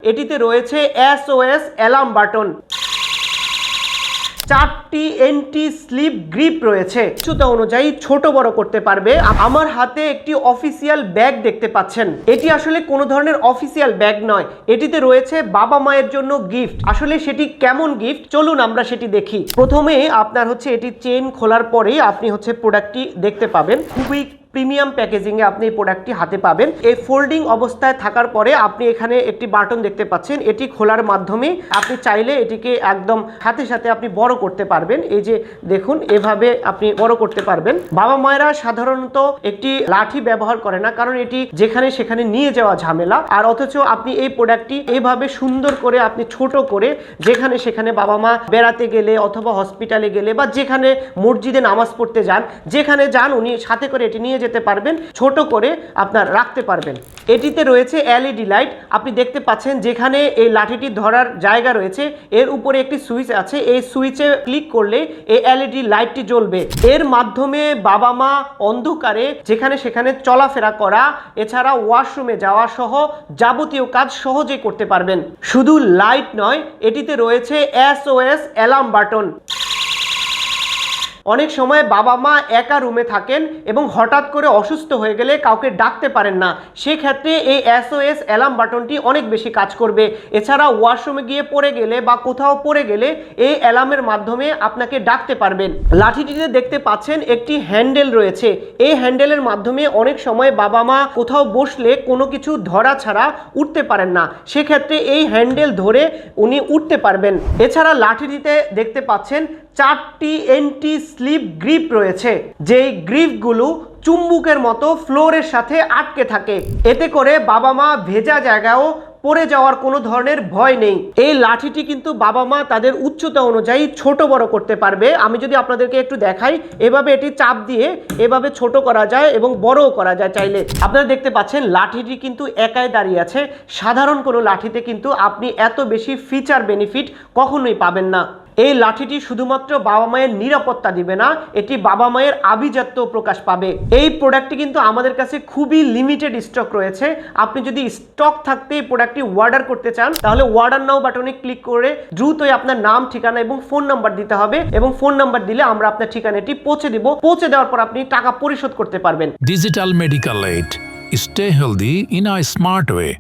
এটিতে রয়েছে SOS alarm button, 4টি এন্টি স্লিপ গ্রিপ রয়েছে, উচ্চতা অনুযায়ী ছোট বড় করতে পারবে। আমার হাতে একটি অফিসিয়াল ব্যাগ দেখতে পাচ্ছেন। এটি আসলে কোনো ধরনের অফিসিয়াল ব্যাগ নয়, এটিতে রয়েছে বাবা মায়ের জন্য গিফট। আসলে সেটি কেমন গিফট, চলুন আমরা সেটি দেখি। প্রথমে আপনার এটি চেইন খোলার পরেই আপনি প্রোডাক্টটি দেখতে পাবেন। খুবই প্রিমিয়াম প্যাকেজিংয়ে আপনি এই প্রোডাক্টটি হাতে পাবেন। এই ফোল্ডিং অবস্থায় থাকার পরে আপনি এখানে একটি বাটন দেখতে পাচ্ছেন। এটি খোলার মাধ্যমে আপনি চাইলে এটিকে একদম সাথে সাথে আপনি বড় করতে পারবেন। এই যে দেখুন, এভাবে আপনি বড় করতে পারবেন। বাবা মায়েরা সাধারণত একটি লাঠি ব্যবহার করে না, কারণ এটি যেখানে সেখানে নিয়ে যাওয়া ঝামেলা। আর অথচ আপনি এই প্রোডাক্টটি এইভাবে সুন্দর করে আপনি ছোট করে যেখানে সেখানে বাবা মা বেড়াতে গেলে অথবা হসপিটালে গেলে বা যেখানে মসজিদে নামাজ পড়তে যান, যেখানে যান উনি সাথে করে এটি নিয়ে যেতে পারবেন, ছোট করে আপনার রাখতে পারবেন। এটিতে রয়েছে LED লাইট, আপনি দেখতে পাচ্ছেন যেখানে এই লাঠিটি ধরার জায়গা রয়েছে এর উপরে একটি সুইচ আছে। এই সুইচে ক্লিক করলে এই LED লাইটটি জ্বলবে। এর মাধ্যমে বাবা মা অন্ধকারে যেখানে সেখানে চলাফেরা করা, এছাড়া ওয়াশরুমে যাওয়া সহ যাবতীয় কাজ সহজেই করতে পারবেন। শুধু লাইট নয়, এটিতে রয়েছে SOS অ্যালার্ম বাটন। অনেক সময় বাবা মা একা রুমে থাকেন এবং হঠাৎ করে অসুস্থ হয়ে গেলে কাউকে ডাকতে পারেন না, সেক্ষেত্রে এই SOS অ্যালার্ম বাটনটি অনেক বেশি কাজ করবে। এছাড়া ওয়াশরুমে গিয়ে পড়ে গেলে বা কোথাও পড়ে গেলে এই অ্যালার্মের মাধ্যমে আপনাকে ডাকতে পারবেন। লাঠিটিতে দেখতে পাচ্ছেন একটি হ্যান্ডেল রয়েছে। এই হ্যান্ডেলের মাধ্যমে অনেক সময় বাবা মা কোথাও বসলে কোনো কিছু ধরা ছাড়া উঠতে পারেন না, সেক্ষেত্রে এই হ্যান্ডেল ধরে উনি উঠতে পারবেন। এছাড়া লাঠিটিতে দেখতে পাচ্ছেন 4টি এন্টি স্লিপ গ্রিপ রয়েছে, যেই গ্রিপগুলো চুম্বকের মতো ফ্লোরের সাথে আটকে থাকে। এতে করে বাবা মা ভেজা জায়গায়ও পড়ে যাওয়ার কোনো ধরনের ভয় নেই। এই লাঠিটি কিন্তু বাবা মা তাদের উচ্চতা অনুযায়ী ছোট বড় করতে পারবে। আমি যদি আপনাদেরকে একটু দেখাই, এভাবে এটি চাপ দিয়ে এভাবে ছোট করা যায় এবং বড়ও করা যায় চাইলে। আপনারা দেখতে পাচ্ছেন লাঠিটি কিন্তু একাই দাঁড়িয়ে আছে। সাধারণ কোনো লাঠিতে কিন্তু আপনি এত বেশি ফিচার বেনিফিট কখনোই পাবেন না। এই লাঠিটি শুধুমাত্র বাবা মায়ের নিরাপত্তা দিবে না, এটি বাবা মায়ের আভিজাত্য প্রকাশ পাবে। এই প্রোডাক্টটি কিন্তু আমাদের কাছে খুবই লিমিটেড স্টক রয়েছে। আপনি যদি স্টক থাকতে এই প্রোডাক্টটি অর্ডার করতে চান, তাহলে অর্ডার নাও বাটনে ক্লিক করে দ্রুতই আপনার নাম, ঠিকানা এবং ফোন নাম্বার দিতে হবে, এবং ফোন নাম্বার দিলে আমরা আপনার ঠিকানাটি পৌঁছে দিব। পৌঁছে দেওয়ার পর আপনি টাকা পরিশোধ করতে পারবেন। Digital medical aid, stay healthy in a smart way.